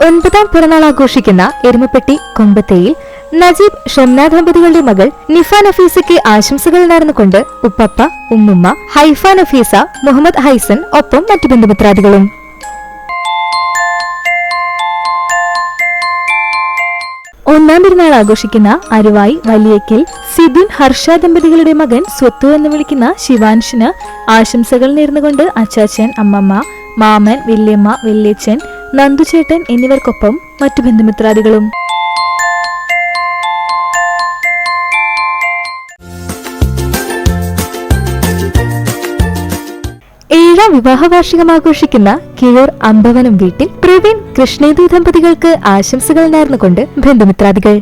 9ാം പിറന്നാൾ ആഘോഷിക്കുന്ന എരുമപ്പെട്ടി കൊമ്പത്തയിൽ നജീബ് ഷംന ദമ്പതികളുടെ മകൾ നിഫ നഫീസയ്ക്ക് ആശംസകൾ നേർന്നുകൊണ്ട് ഉപ്പപ്പ, ഉമ്മുമ്മ, ഹൈഫ നഫീസ, മുഹമ്മദ് ഹൈസൻ ഒപ്പം മറ്റു ബന്ധുമിത്രാദികളും. ഒന്നാം പെരുന്നാൾ ആഘോഷിക്കുന്ന അരുവായി വലിയക്കിൽ സിബിൻ ഹർഷ ദമ്പതികളുടെ മകൻ സ്വത്തു എന്ന് വിളിക്കുന്ന ശിവാൻഷിന് ആശംസകൾ നേർന്നുകൊണ്ട് അച്ചാച്ചൻ, അമ്മമ്മ, മാമൻ, വല്യമ്മ, വല്യച്ഛൻ, നന്ദുചേട്ടൻ എന്നിവർക്കൊപ്പം മറ്റു ബന്ധുമിത്രാദികളും. 7ാം വിവാഹ വാർഷികം ആഘോഷിക്കുന്ന കിഴൂർ അമ്പവനം വീട്ടിൽ പ്രവീൺ, കൃഷ്ണേന്ദു ദമ്പതികൾക്ക് ആശംസകൾ നേർന്നുകൊണ്ട് ബന്ധുമിത്രാദികൾ.